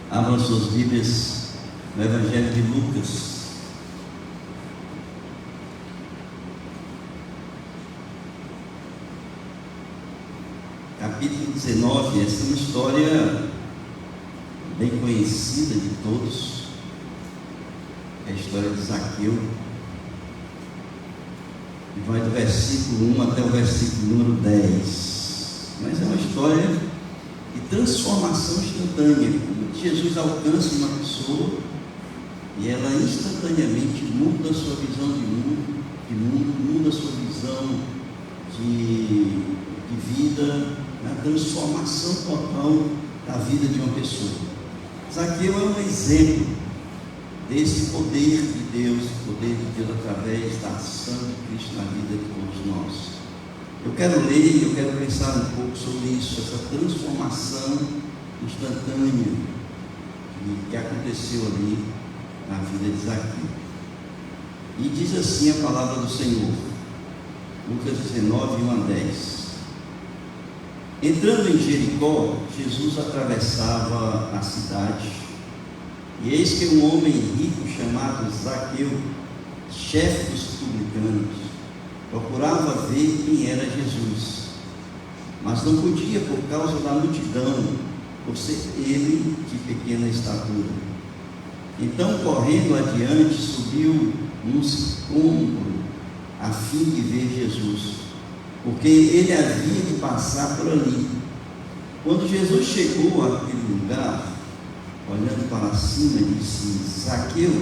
Abram suas Bíblias no Evangelho de Lucas. Capítulo 19. Essa é uma história bem conhecida de todos. É a história de Zaqueu. E vai do versículo 1 até o versículo número 10. Mas é uma história de transformação instantânea. Jesus alcança uma pessoa e ela instantaneamente muda a sua visão de mundo, muda a sua visão de vida, a transformação total da vida de uma pessoa. Zaqueu é um exemplo desse poder de Deus através da ação de Cristo na vida de todos nós. Eu quero ler e eu quero pensar um pouco sobre isso, essa transformação instantânea que aconteceu ali na vida de Zaqueu. E diz assim a palavra do Senhor, Lucas 19, 1 a 10. Entrando em Jericó, Jesus atravessava a cidade, e eis que um homem rico chamado Zaqueu, chefe dos publicanos, procurava ver quem era Jesus, mas não podia por causa da multidão, por ser ele de pequena estatura. Então, correndo adiante, subiu num sicômoro a fim de ver Jesus, porque ele havia de passar por ali. Quando Jesus chegou àquele lugar, olhando para cima, disse: Zaqueu,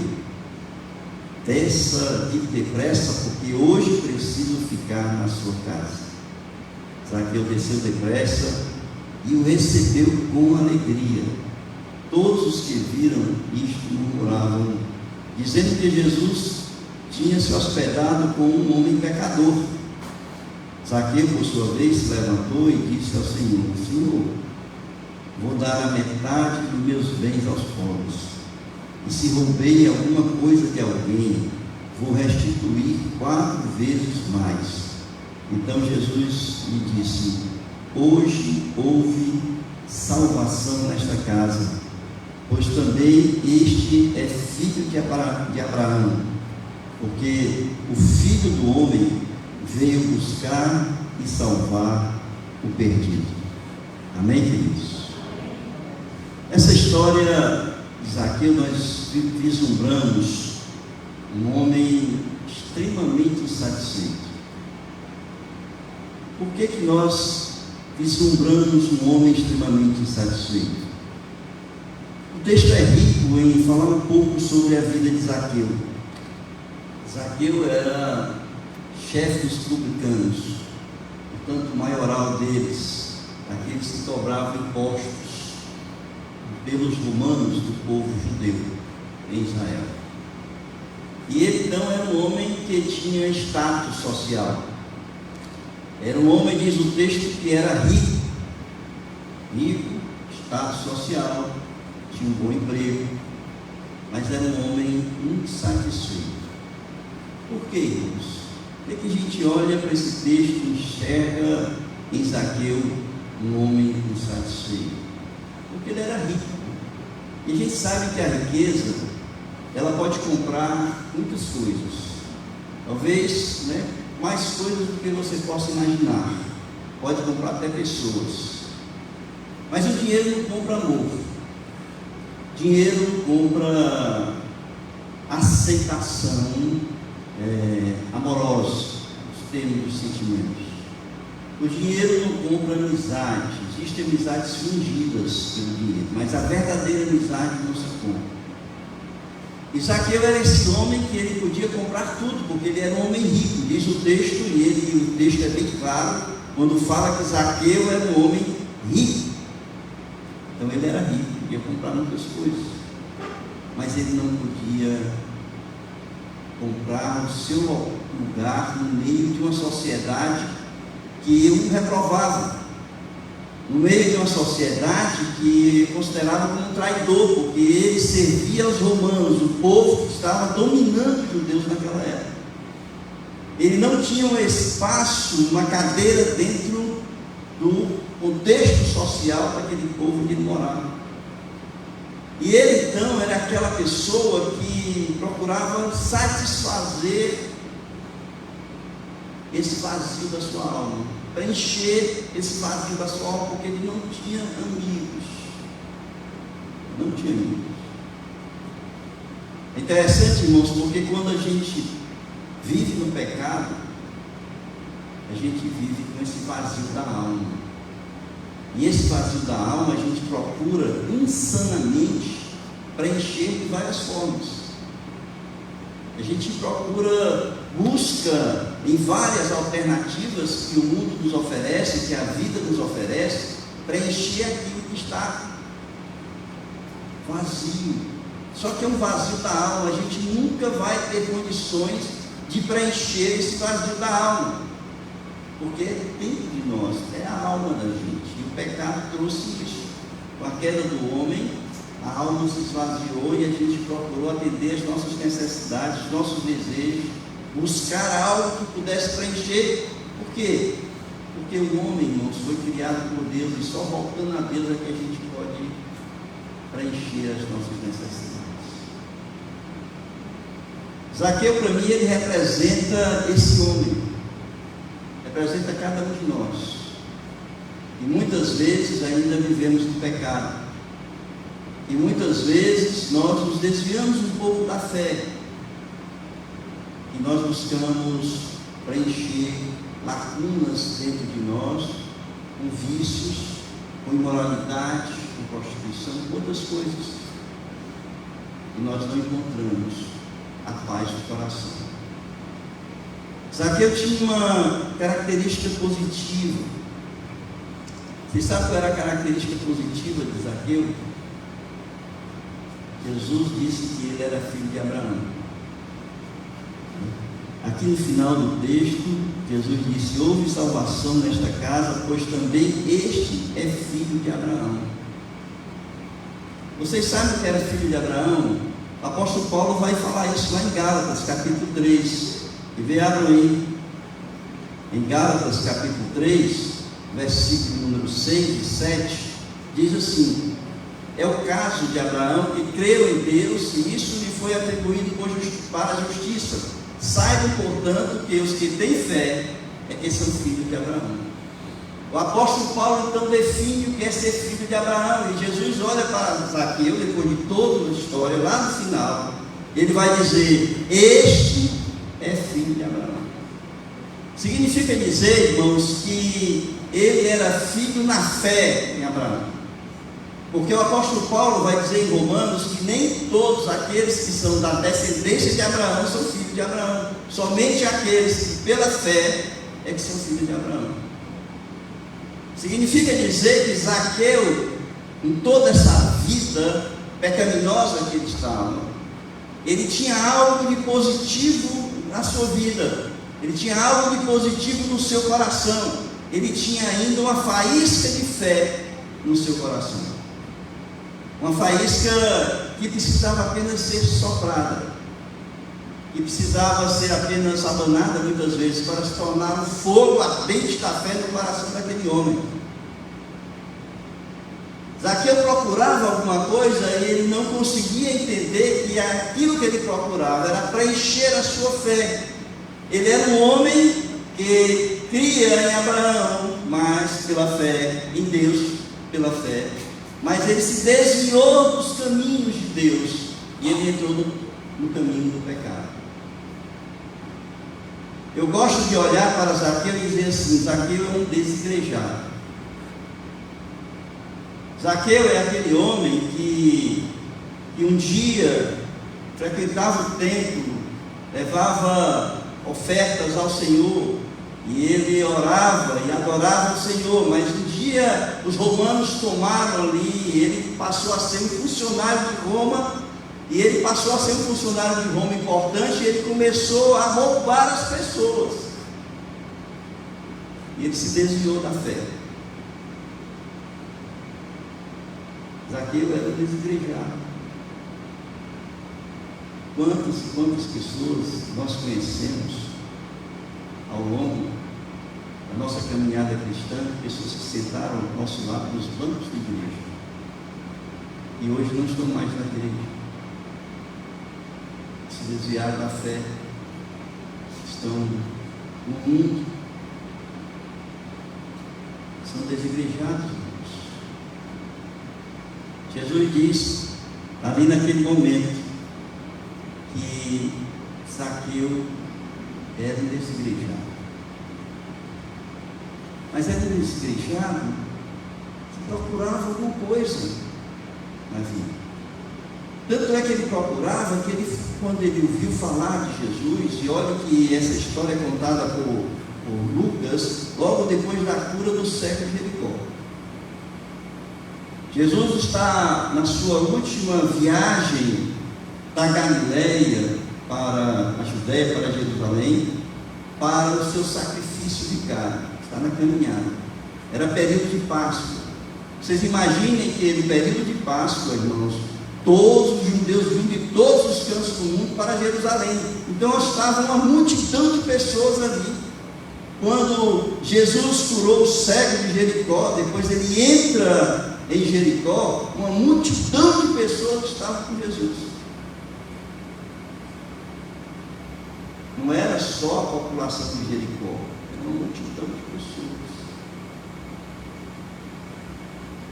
desça depressa, porque hoje preciso ficar na sua casa. Zaqueu desceu depressa e o recebeu com alegria. Todos os que viram isto murmuravam, dizendo que Jesus tinha se hospedado com um homem pecador. Zaqueu, por sua vez, se levantou e disse ao Senhor: Senhor, vou dar a metade dos meus bens aos pobres, e se roubei alguma coisa de alguém, vou restituir 4 vezes mais. Então Jesus lhe disse: hoje houve salvação nesta casa, pois também este é filho de Abraão, porque o Filho do Homem veio buscar e salvar o perdido. Amém, queridos? Essa história de Zaqueu, nós vislumbramos um homem extremamente insatisfeito. Por que nós vislumbramos um homem extremamente insatisfeito? O texto é rico em falar um pouco sobre a vida de Zaqueu. Zaqueu era chefe dos publicanos, portanto o maioral deles, aqueles que cobravam impostos pelos romanos do povo judeu em Israel. E ele então era um homem que tinha status social. Era um homem, diz o texto, que era rico, status social, tinha um bom emprego, mas era um homem insatisfeito. Por que, irmãos? Por que a gente olha para esse texto e enxerga em Zaqueu um homem insatisfeito? Porque ele era rico. E a gente sabe que a riqueza, ela pode comprar muitas coisas. Talvez, mais coisas do que você possa imaginar. Pode comprar até pessoas. Mas o dinheiro não compra amor. Dinheiro compra aceitação amorosa, os termos dos sentimentos. O dinheiro não compra amizade. Existem amizades fingidas pelo dinheiro, mas a verdadeira amizade não se compra. E Zaqueu era esse homem que ele podia comprar tudo, porque ele era um homem rico, diz o texto, e o texto é bem claro, quando fala que Zaqueu era um homem rico. Então ele era rico, podia comprar muitas coisas, mas ele não podia comprar o seu lugar no meio de uma sociedade que o reprovava, no meio de uma sociedade que considerava como um traidor, porque ele servia aos romanos, o povo que estava dominando os judeus naquela época. Ele não tinha um espaço, uma cadeira dentro do contexto social daquele povo que ele morava. E ele então era aquela pessoa que procurava satisfazer esse vazio da sua alma, preencher esse vazio da sua alma, porque ele não tinha amigos. Não tinha amigos. É interessante, irmãos, porque quando a gente vive no pecado, a gente vive com esse vazio da alma. E esse vazio da alma a gente procura insanamente preencher de várias formas. A gente busca em várias alternativas que o mundo nos oferece, que a vida nos oferece, preencher aquilo que está vazio. Só que é um vazio da alma. A gente nunca vai ter condições de preencher esse vazio da alma, porque dentro de nós é a alma da gente. E o pecado trouxe isso. Com a queda do homem, a alma se esvaziou e a gente procurou atender as nossas necessidades, os nossos desejos, buscar algo que pudesse preencher. Por quê? Porque o homem, irmãos, foi criado por Deus, e só voltando a Deus é que a gente pode preencher as nossas necessidades. Zaqueu, para mim, ele representa esse homem, representa cada um de nós. E muitas vezes ainda vivemos no pecado. E muitas vezes nós nos desviamos um pouco da fé. E nós buscamos preencher lacunas dentro de nós, com vícios, com imoralidade, com prostituição, com outras coisas. E nós não encontramos a paz do coração. Zaqueu tinha uma característica positiva. Vocês sabem qual era a característica positiva de Zaqueu? Jesus disse que ele era filho de Abraão. Aqui no final do texto, Jesus disse: houve salvação nesta casa, pois também este é filho de Abraão. Vocês sabem que era filho de Abraão? O apóstolo Paulo vai falar isso lá em Gálatas, capítulo 3. E abram aí, em Gálatas, capítulo 3, versículo número 6 e 7, diz assim: é o caso de Abraão que creu em Deus, e isso lhe foi atribuído para a justiça. Saibam, portanto, que os que têm fé é que são filhos de Abraão. O apóstolo Paulo então define o que é ser filho de Abraão, e Jesus olha para Zaqueu, depois de toda a história, lá no final, ele vai dizer: este é filho de Abraão. Significa dizer, irmãos, que ele era filho na fé em Abraão. Porque o apóstolo Paulo vai dizer em Romanos que nem todos aqueles que são da descendência de Abraão são filhos de Abraão. Somente aqueles que pela fé é que são filhos de Abraão. Significa dizer que Zaqueu, em toda essa vida pecaminosa que ele estava, ele tinha algo de positivo na sua vida. Ele tinha algo de positivo no seu coração. Ele tinha ainda uma faísca de fé no seu coração. Uma faísca que precisava apenas ser soprada, que precisava ser apenas abanada muitas vezes para se tornar um fogo ardente da fé no coração daquele homem. Zaqueu procurava alguma coisa e ele não conseguia entender que aquilo que ele procurava era preencher a sua fé. Ele era um homem que cria em Abraão, mas pela fé, em Deus, pela fé. Mas ele se desviou dos caminhos de Deus e ele entrou no caminho do pecado. Eu gosto de olhar para Zaqueu e dizer assim: Zaqueu é um desigrejado. Zaqueu é aquele homem que um dia frequentava o templo, levava ofertas ao Senhor, e ele orava e adorava o Senhor, mas um dia os romanos tomaram ali, e ele passou a ser um funcionário de Roma, e ele passou a ser um funcionário de Roma importante, e ele começou a roubar as pessoas, e ele se desviou da fé. Zaqueu era desigrejado. Quantas pessoas nós conhecemos ao longo da nossa caminhada cristã, pessoas que sentaram ao nosso lado nos bancos da igreja, e hoje não estão mais na igreja, se desviaram da fé, estão no mundo, são desigrejados. Jesus diz, ali naquele momento, que Zaqueu era um desigrejado. Mas era um desigrejado que procurava alguma coisa na vida. Tanto é que ele procurava que ele, quando ele ouviu falar de Jesus, e olha que essa história é contada por Lucas, logo depois da cura do cego de Jericó. Jesus está na sua última viagem da Galileia para a Judéia, para Jerusalém, para o seu sacrifício vicário. Está na caminhada. Era período de Páscoa. Vocês imaginem que no período de Páscoa, irmãos, todos os judeus vinham de todos os cantos do mundo para Jerusalém. Então estava uma multidão de pessoas ali. Quando Jesus curou o cego de Jericó, depois ele entra em Jericó, uma multidão de pessoas estavam com Jesus. Não era só a população de Jericó, era uma multidão de pessoas.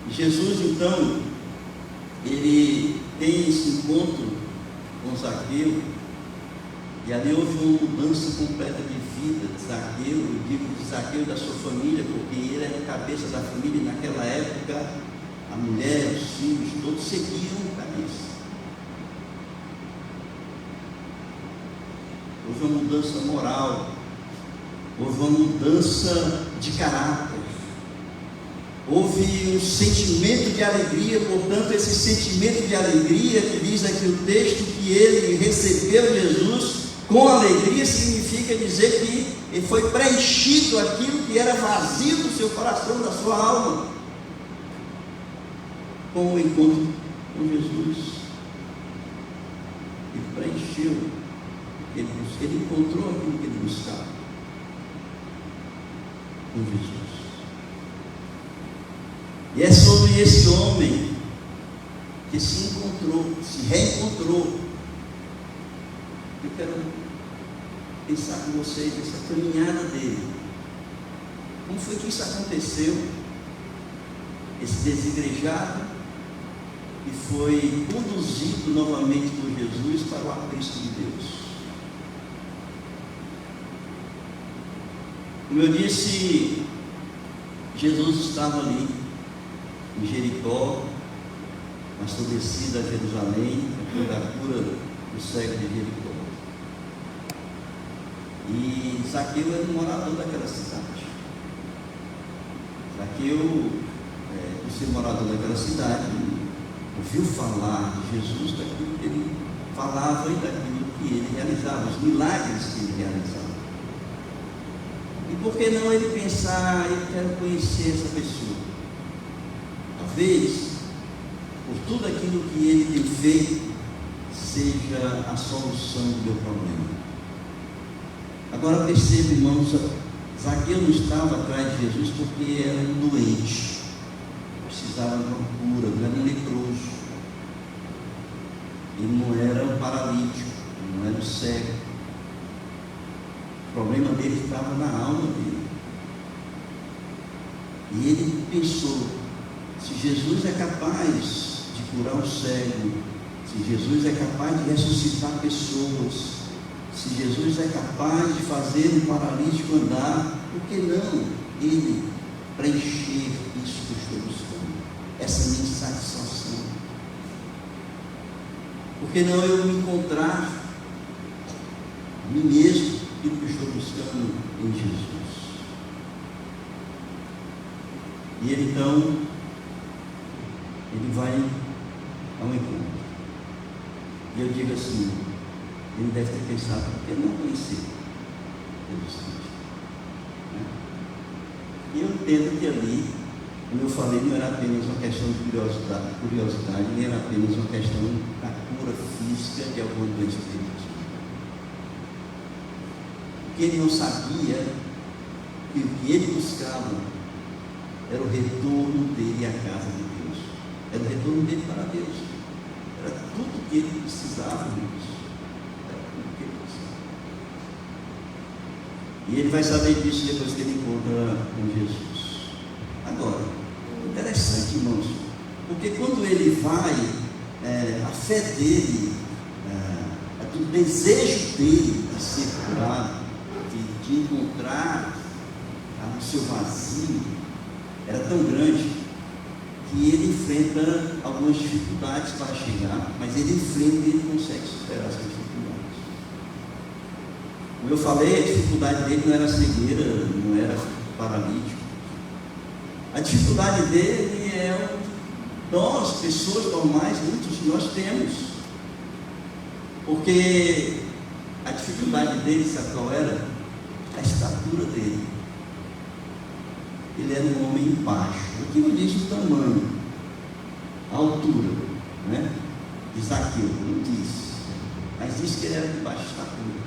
E Jesus, então, ele tem esse encontro com Zaqueu, e ali houve uma mudança completa de vida de Zaqueu. Eu digo de Zaqueu e da sua família, porque ele era a cabeça da família, e naquela época a mulher, os filhos, todos seguiam a cabeça. Houve uma mudança moral, houve uma mudança de caráter, houve um sentimento de alegria. Portanto, esse sentimento de alegria que diz aqui o texto, que ele recebeu Jesus com alegria, significa dizer que ele foi preenchido aquilo que era vazio do seu coração, da sua alma, com o encontro com Jesus. Ele preencheu, ele encontrou aquilo que ele buscava com Jesus. E é sobre esse homem que se encontrou, se reencontrou. Eu quero pensar com vocês essa caminhada dele. Como foi que isso aconteceu? Esse desigrejado que foi conduzido novamente por Jesus para o aprisco de Deus. Como eu disse, Jesus estava ali em Jericó, na sua descida a Jerusalém, depois da cura do cego de Jericó. E Zaqueu era um morador daquela cidade. Zaqueu, por ser morador daquela cidade, ouviu falar de Jesus, daquilo que ele falava e daquilo que ele realizava, os milagres que ele realizava. E por que não ele pensar, eu quero conhecer essa pessoa? Talvez, por tudo aquilo que ele tem feito, seja a solução do meu problema. Agora perceba, irmãos, Zaqueu não estava atrás de Jesus porque era um doente, precisava de uma cura, não era um leproso, ele não era um paralítico, não era um cego. O problema dele estava na alma dele. E ele pensou, se Jesus é capaz de curar o cego, se Jesus é capaz de ressuscitar pessoas, se Jesus é capaz de fazer um paralítico andar, por que não ele preencher isso que eu estou buscando? Essa minha insatisfação. Por que não eu me encontrar a mim mesmo, aquilo que eu estou buscando em Jesus? E ele então, ele vai ao encontro. E eu digo assim, ele deve ter pensado, por que não conhecer Jesus? E eu entendo que ali, como eu falei, não era apenas uma questão de curiosidade, nem era apenas uma questão da cura física de alguma doença espiritual. Porque ele não sabia que o que ele buscava era o retorno dele à casa de Deus. Era o retorno dele para Deus. Era tudo que ele precisava, irmãos. Era tudo que ele precisava. E ele vai saber disso depois que ele encontra com Jesus. Agora, interessante, irmãos, porque quando ele vai, a fé dele, o desejo dele de ser curado, de encontrar o seu vazio, era tão grande que ele enfrenta algumas dificuldades para chegar, mas ele enfrenta e ele consegue superar essas dificuldades. Como eu falei, a dificuldade dele não era cegueira, não era paralítico. A dificuldade dele é nós, pessoas normais, muitos de nós temos. Porque a dificuldade dele, sabe qual era? A estatura dele. Ele era um homem baixo. Aqui não diz o tamanho, a altura, né? De Zaqueu, não diz. Mas diz que ele era de baixa estatura.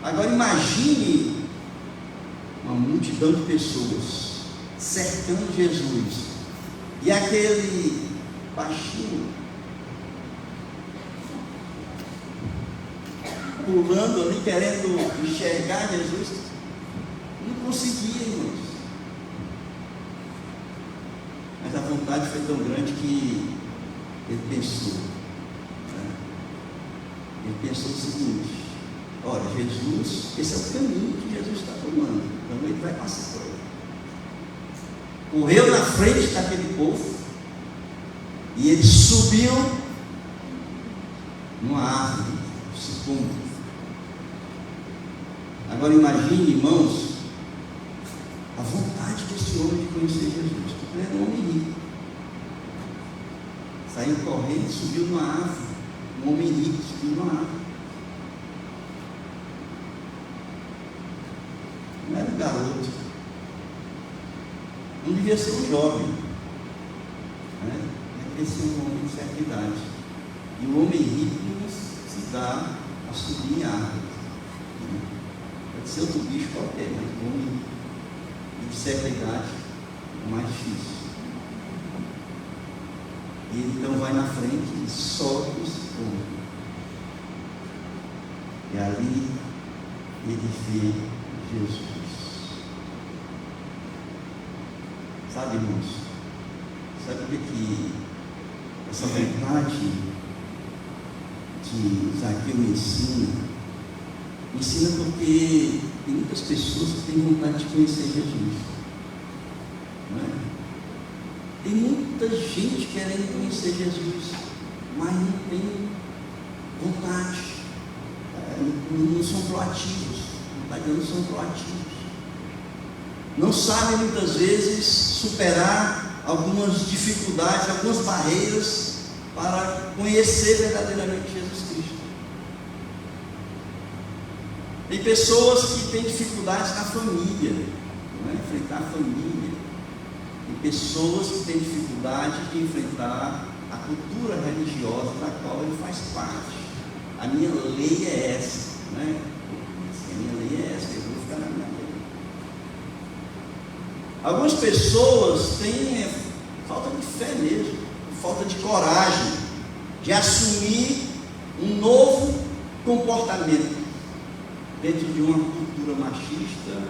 Agora imagine uma multidão de pessoas cercando Jesus. E aquele baixinho pulando ali, querendo enxergar Jesus, não conseguia, irmãos. Mas a vontade foi tão grande que ele pensou. Ele pensou o seguinte: olha, Jesus, esse é o caminho que Jesus está tomando, então ele vai passar por ele. Correu na frente daquele povo e ele subiu numa árvore, sicômoro. Agora imagine, irmãos, a vontade desse homem de conhecer Jesus, porque ele era um homem rico. Saiu correndo, subiu numa árvore. Um homem rico subiu numa árvore. Não era um garoto. Não devia ser um jovem. Né? Devia ser um homem de certa idade. E o homem rico não se dá a subir em árvore. Pode ser outro bicho qualquer, mas o homem de certa idade é mais difícil. E ele então vai na frente e sobe o sicômoro. E ali ele vê Jesus. Sabe, irmãos? Sabe o que essa vontade de Zaqueu me ensina? Me ensina porque tem muitas pessoas que têm vontade de conhecer Jesus. Não é? Tem muita gente querendo conhecer Jesus, mas não tem vontade. Não são proativos. Não são proativos. Não sabem muitas vezes superar algumas dificuldades, algumas barreiras para conhecer verdadeiramente Jesus Cristo. Tem pessoas que têm dificuldades na família, não é? Enfrentar a família. Tem pessoas que têm dificuldade de enfrentar a cultura religiosa da qual ele faz parte. A minha lei é essa, não é? A minha lei é essa, eu vou ficar na minha lei. Algumas pessoas têm falta de fé mesmo, falta de coragem de assumir um novo comportamento dentro de uma cultura machista,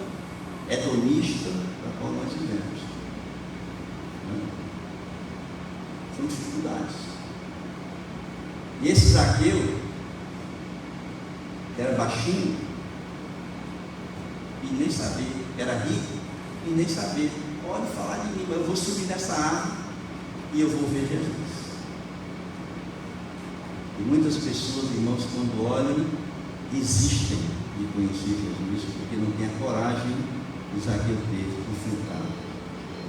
hedonista, da qual nós vivemos. São dificuldades. E esse Zaqueu, que era baixinho, e nem saber, era rico, e nem saber, pode falar de mim, mas eu vou subir nessa árvore e eu vou ver Jesus. E muitas pessoas, irmãos, quando olham, desistem de conhecer Jesus, porque não tem a coragem que Zaqueu teve de enfrentar,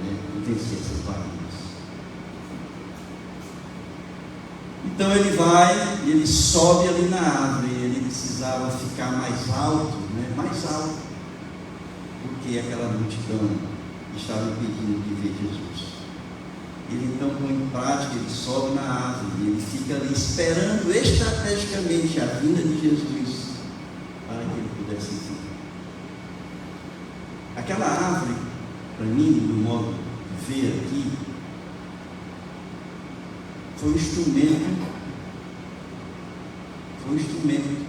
de vencer essas barreiras. Então ele vai, ele sobe ali na árvore, ele precisava ficar mais alto, mais alto, porque aquela multidão estava impedindo de ver Jesus. Ele então põe em prática, ele sobe na árvore, ele fica ali esperando estrategicamente a vinda de Jesus, para que ele pudesse vir. Aquela árvore, para mim, do modo de ver aqui, foi um instrumento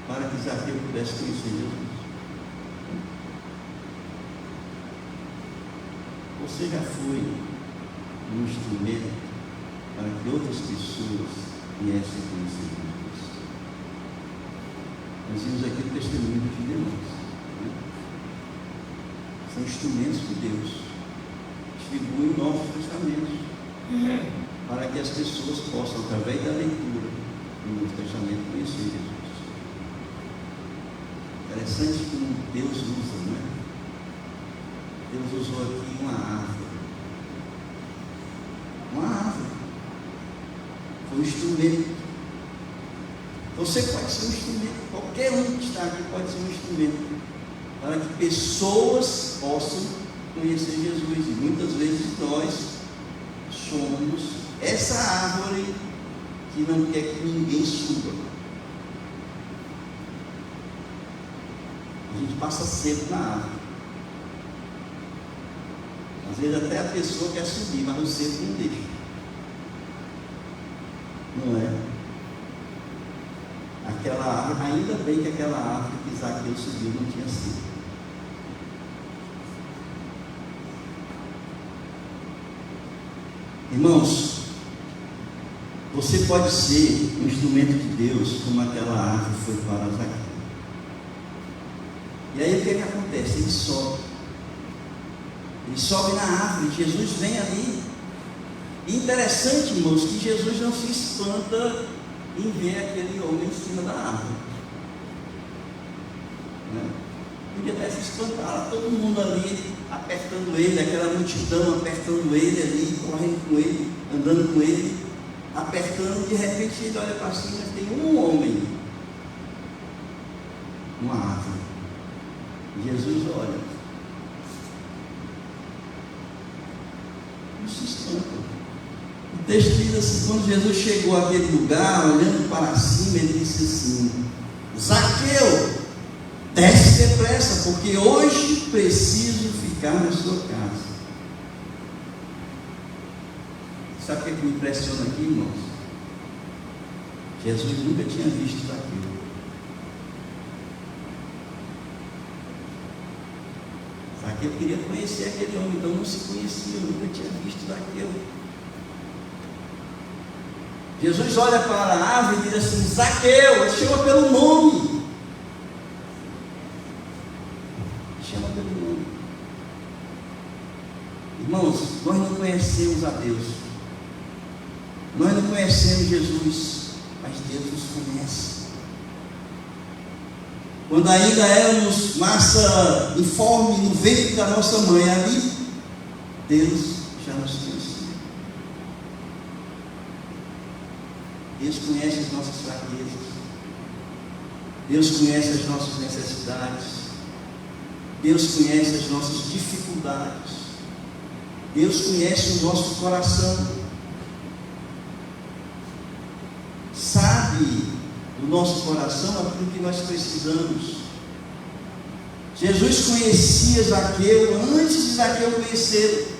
para que Zaqueu pudesse conhecer Jesus. Você já foi um instrumento para que outras pessoas viessem a conhecer Jesus. Nós vimos aqui o testemunho dos demônios, né? São instrumentos de Deus, distribuem o Novo Testamento, para que as pessoas possam, através da leitura do Novo Testamento, conhecer Jesus. Interessante como Deus usa, não é? Deus usou aqui uma árvore. Uma árvore. Foi um instrumento. Você pode ser um instrumento. Qualquer um que está aqui pode ser um instrumento para que pessoas possam conhecer Jesus. E muitas vezes nós somos essa árvore que não quer que ninguém suba. A gente passa cedo na árvore. Às vezes até a pessoa quer subir, mas o cedo não deixa. Não é? Aquela árvore, ainda bem que aquela árvore que Zaqueu subiu não tinha sido. Irmãos, você pode ser um instrumento de Deus como aquela árvore foi para Zaqueu. E aí o que é que acontece? Ele sobe. Ele sobe na árvore, Jesus vem ali. E interessante, irmãos, que Jesus não se espanta em ver aquele homem em cima da árvore. Né? Podia até se espantar, todo mundo ali apertando ele, aquela multidão apertando ele ali, correndo com ele, andando com ele, apertando, de repente ele olha para cima e tem um homem, uma árvore. Jesus olha. Não se espanta. O texto diz assim: quando Jesus chegou àquele lugar, olhando para cima, ele disse assim: Zaqueu, desce depressa, porque hoje preciso ficar na sua casa. Sabe o que me impressiona aqui, irmãos? Jesus nunca tinha visto Zaqueu. Zaqueu queria conhecer aquele homem, então não se conhecia, nunca tinha visto Zaqueu. Jesus olha para a árvore e diz assim: Zaqueu, ele chama pelo nome. Chama pelo nome. Irmãos, nós não conhecemos a Deus. Nós não conhecemos Jesus, mas Deus nos conhece. Quando ainda éramos massa informe no ventre da nossa mãe, ali, Deus já nos conhecia. Deus conhece as nossas fraquezas. Deus conhece as nossas necessidades. Deus conhece as nossas dificuldades. Deus conhece o nosso coração. Sabe do nosso coração aquilo que nós precisamos. Jesus conhecia Zaqueu antes de Zaqueu conhecê-lo.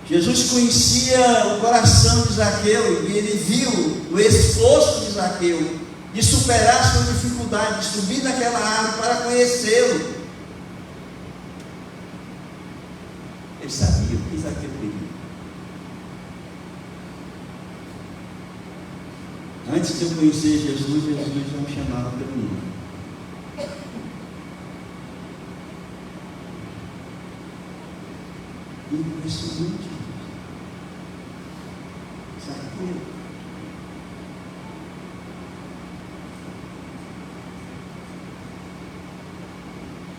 Jesus conhecia o coração de Zaqueu e ele viu o esforço de Zaqueu de superar a sua dificuldade, de subir naquela árvore para conhecê-lo. Ele sabia o que Zaqueu queria. Antes de eu conhecer Jesus, Jesus já me chamava pelo nome. Impressionante. Zaqueu.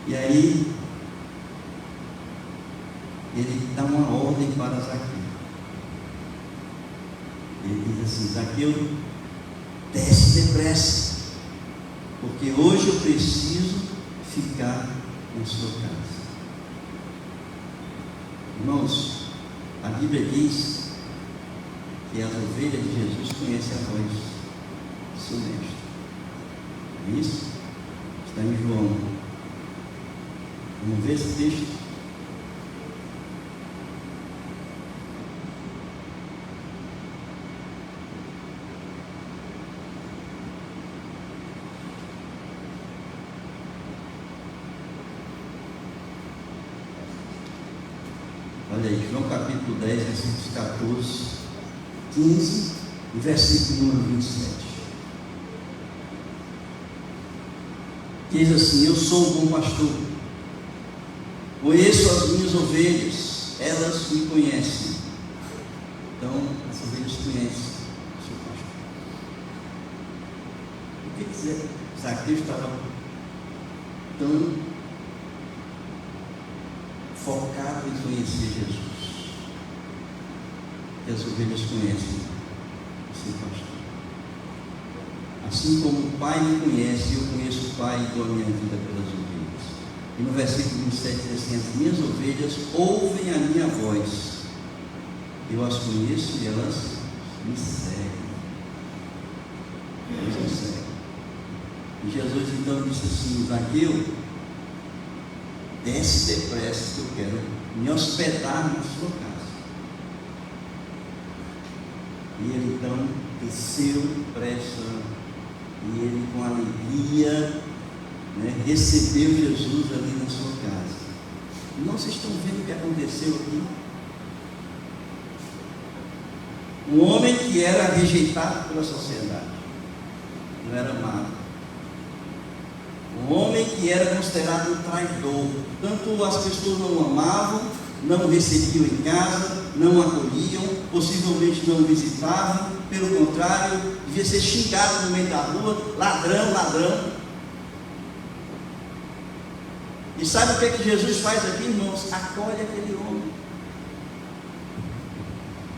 E aí, ele dá uma ordem para Zaqueu. Ele diz assim: Zaqueu, desce depressa, porque hoje eu preciso ficar na sua casa. Irmãos, a Bíblia diz que as ovelhas de Jesus conhecem a voz do seu mestre. É isso? Está em João. Vamos ver esse texto? 10, versículos 14, 15 e versículo número 27. Diz assim: eu sou o bom pastor, conheço as minhas ovelhas, elas me conhecem. Então, as ovelhas conhecem o seu pastor. O que dizer? Zaqueu estava tão focado em conhecer Jesus, que as ovelhas conhecem o seu pastor. Assim como o Pai me conhece, eu conheço o Pai e dou a minha vida pelas ovelhas. E no versículo 27 diz assim: as minhas ovelhas ouvem a minha voz, eu as conheço e elas me seguem. Elas me seguem. E Jesus então disse assim: Zaqueu, desce depressa que eu quero me hospedar na sua casa. E ele então desceu depressa, e ele com alegria, recebeu Jesus ali na sua casa. Irmão, vocês estão vendo o que aconteceu aqui? Um homem que era rejeitado pela sociedade, não era amado. Um homem que era considerado um traidor. Tanto as pessoas não o amavam, não o recebiam em casa, não o acolhiam, possivelmente não o visitavam. Pelo contrário, devia ser xingado no meio da rua: ladrão, ladrão. E sabe o que é que Jesus faz aqui, irmãos? Acolhe aquele homem.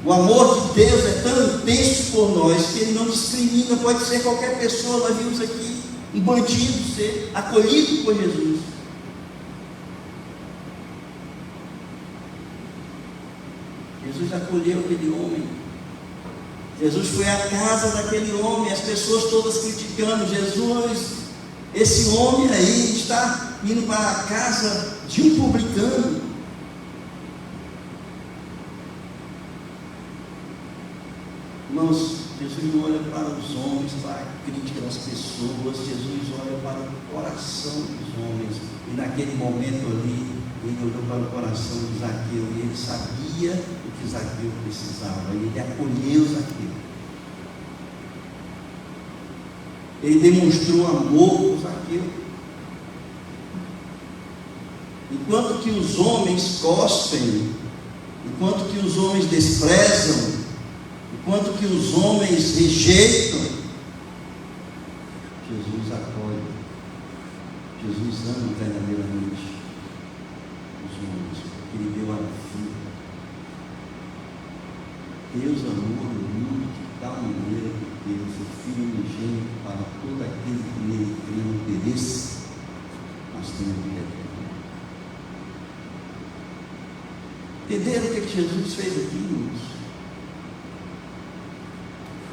O amor de Deus é tão intenso por nós que Ele não discrimina, pode ser qualquer pessoa. Nós vimos aqui um bandido ser acolhido por Jesus. Jesus acolheu aquele homem. Jesus foi à casa daquele homem, as pessoas todas criticando: Jesus, esse homem aí está indo para a casa de um publicano. Irmãos, Jesus não olha para os homens, para a crítica das pessoas. Jesus olha para o coração dos homens. E naquele momento ali, ele olhou para o coração de Zaqueu e ele sabia o que Zaqueu precisava. E ele acolheu Zaqueu. Ele demonstrou amor por Zaqueu. Enquanto que os homens cospem, enquanto que os homens desprezam, enquanto que os homens rejeitam, Jesus acolhe. Jesus ama verdadeiramente os homens, porque Ele deu a vida. Deus amou o mundo de tal maneira que deu o seu Filho unigênito para todo aquele que nele crê não pereça, mas tenha vida eterna. Entenderam o que Jesus fez aqui, irmãos?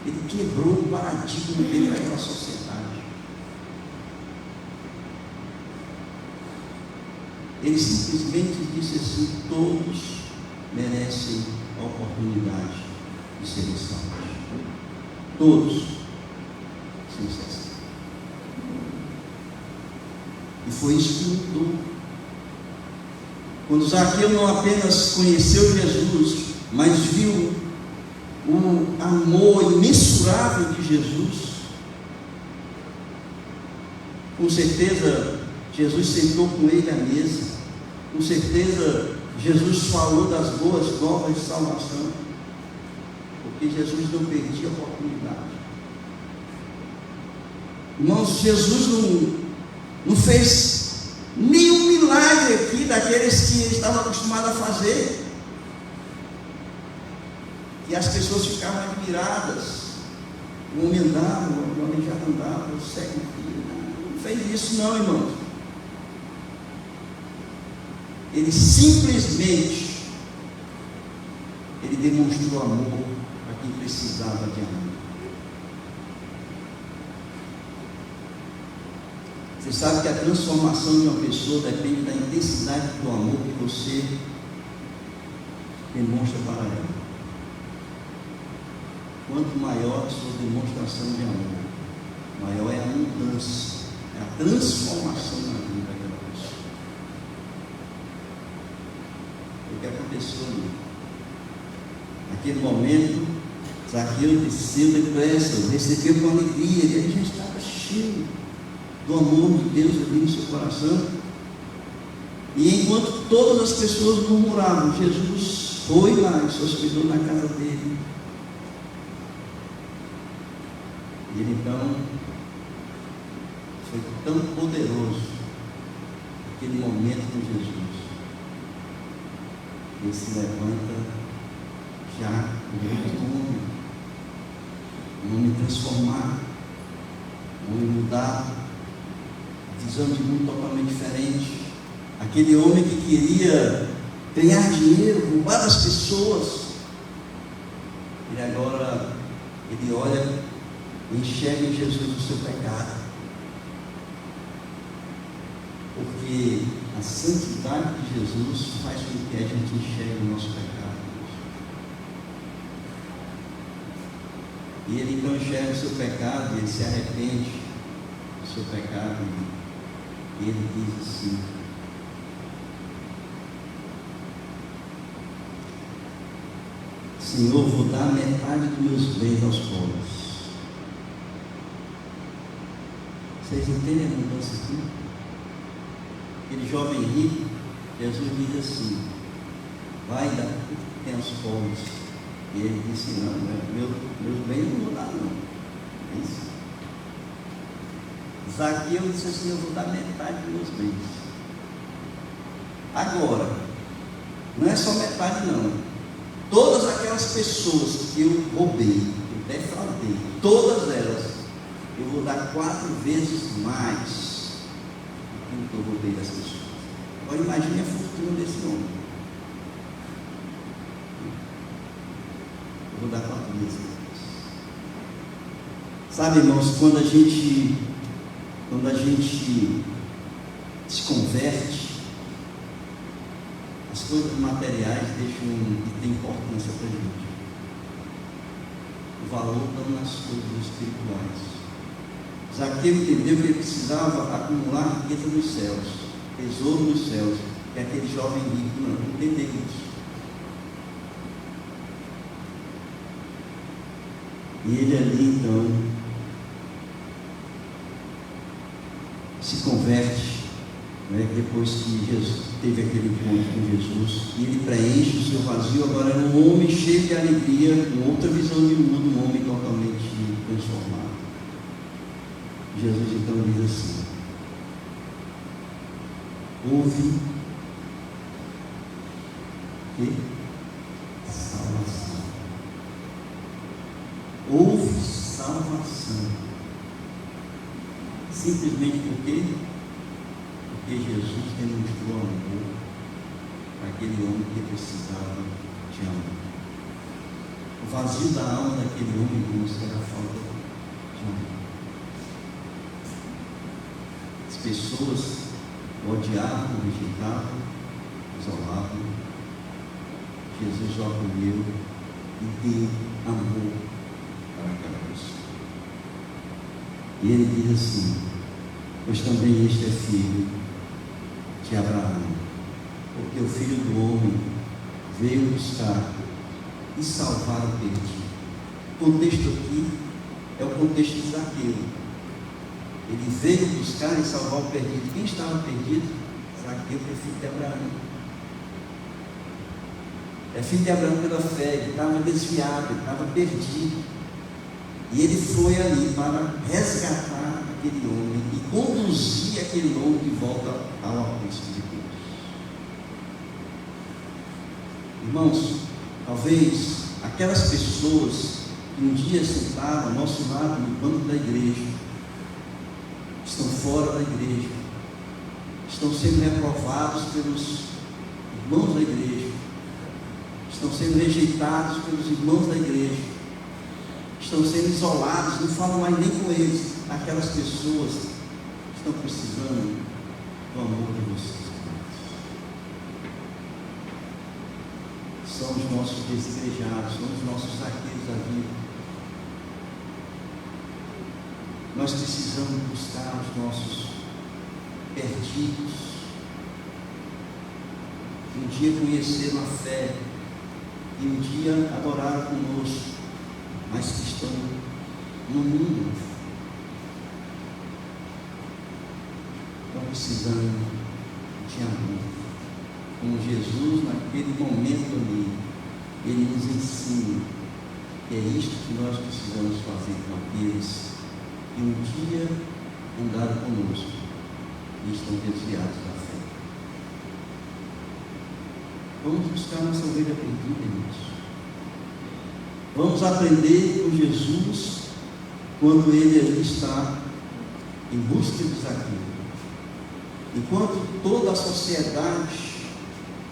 Ele quebrou o paradigma dele daquela sociedade. Ele simplesmente disse assim: todos merecem a oportunidade de serem salvos. Todos, sem exceção. E foi isso que mudou. Quando Zaqueu não apenas conheceu Jesus, mas viu o amor imensurável de Jesus, com certeza Jesus sentou com ele à mesa, com certeza Jesus falou das boas novas de salvação, porque Jesus não perdia a oportunidade. Irmãos, Jesus não fez nenhum milagre aqui daqueles que ele estava acostumado a fazer, e as pessoas ficavam admiradas. O homem andava, o homem já andava, o cego não fez isso não, irmãos. Ele simplesmente demonstrou amor para quem precisava de amor. Você sabe que a transformação de uma pessoa depende da intensidade do amor que você demonstra para ela. Quanto maior a sua demonstração de amor, maior é a mudança, é a transformação na vida daquela pessoa. O que aconteceu ali? Naquele momento, Zaqueu desceu depressa, recebeu com alegria, e ele já estava cheio do amor de Deus ali no seu coração. E enquanto todas as pessoas murmuravam, Jesus foi lá e se hospedou na casa dele. E ele então foi tão poderoso aquele momento com Jesus. Ele se levanta já um homem transformado, um homem mudado, visão de mundo totalmente diferente. Aquele homem que queria ganhar dinheiro, roubar das pessoas, ele agora, ele olha e enxerga em Jesus o seu pecado, porque a santidade de Jesus faz com que a gente enxergue o nosso pecado. E ele então enxerga o seu pecado, e ele se arrepende do seu pecado, e ele diz assim: Senhor, vou dar metade dos meus bens aos pobres. Vocês entendem a mudança aqui? Aquele jovem rico, Jesus diz assim: vai dar tudo que tem aos pobres. E ele disse: não, meus bens não vou dar, não. É isso. Zaqueu disse assim: eu vou dar metade dos meus bens. Agora, não é só metade, não. Todas aquelas pessoas que eu roubei, que eu defraudei, todas elas, eu vou dar 4 vezes mais do que eu roubei das pessoas. Agora imagine a fortuna desse homem. Eu vou dar 4 vezes mais. Sabe, irmãos, quando a gente se converte, as coisas materiais deixam de ter importância para a gente. O valor está nas coisas espirituais. Zaqueu entendeu que ele precisava acumular riqueza nos céus, tesouro nos céus, que aquele jovem rico não entendeu isso. E ele ali então se converte, depois que Jesus teve aquele encontro com Jesus, e ele preenche o seu vazio. Agora é um homem cheio de alegria, com outra visão de mundo, um homem totalmente transformado. Jesus então diz assim: houve salvação. Houve salvação. Simplesmente porque Jesus demonstrou amor para aquele homem que precisava de amor. O vazio da alma daquele homem, irmãos, era a falta de amor. As pessoas o odiavam, o rejeitavam, isolavam. Jesus o acolheu e deu amor para aquela pessoa. E ele diz assim: pois também este é filho de Abraão, porque o Filho do Homem veio buscar e salvar o perdido. O contexto aqui é o contexto de Zaqueu. Ele veio buscar e salvar o perdido. Quem estava perdido? Zaqueu, que é filho de Abraão. É filho de Abraão pela fé. Ele estava desviado, ele estava perdido. E ele foi ali para resgatar aquele homem e conduzir aquele homem de volta ao alcance de Deus. Irmãos, talvez aquelas pessoas que um dia sentaram ao nosso lado no banco da igreja, estão fora da igreja, estão sendo reprovados pelos irmãos da igreja, estão sendo rejeitados pelos irmãos da igreja, estão sendo isolados, não falam mais nem com eles. Aquelas pessoas estão precisando do amor de vocês. São os nossos desejados, são os nossos Zaqueus da vida. Nós precisamos buscar os nossos perdidos, que um dia conheceram a fé, e um dia adoraram conosco, mas que estão no mundo. Estão precisando de amor. Como Jesus, naquele momento ali, Ele nos ensina que é isto que nós precisamos fazer com aqueles que um dia andaram conosco e estão desviados da fé. Vamos buscar nossa ovelha perdida, irmãos. Vamos aprender com Jesus quando Ele ali está em busca de Zaqueu. Enquanto toda a sociedade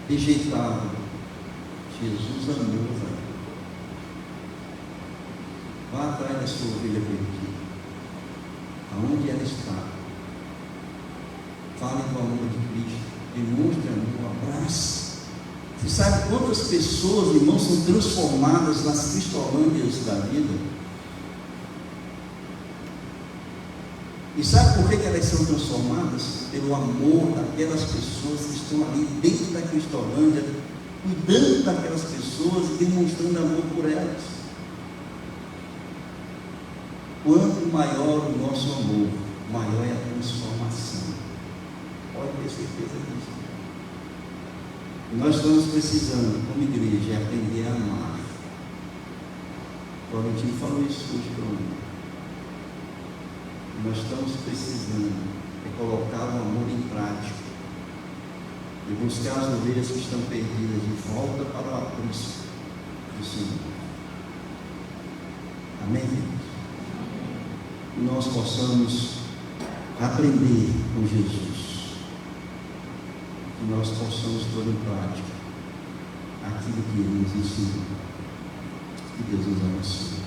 rejeitava, Jesus amou Zaqueu. Vá atrás da sua ovelha perdida. Aonde ela está? Fale do amor de Cristo. Demonstre amor, abrace. Você sabe quantas pessoas, irmãos, são transformadas nas cristolândias da vida? E sabe por que elas são transformadas? Pelo amor daquelas pessoas que estão ali dentro da cristolândia, cuidando daquelas pessoas e demonstrando amor por elas. Quanto maior o nosso amor, maior é a transformação. Pode ter certeza disso. E nós estamos precisando, como igreja, aprender a amar. O Florentino falou isso hoje para mim. Nós estamos precisando colocar o amor em prática e buscar as ovelhas que estão perdidas de volta para o aprisco do Senhor. Amém, queridos? E nós possamos aprender com Jesus. Que nós possamos pôr em prática aquilo que Ele nos ensinou. Que Deus nos abençoe.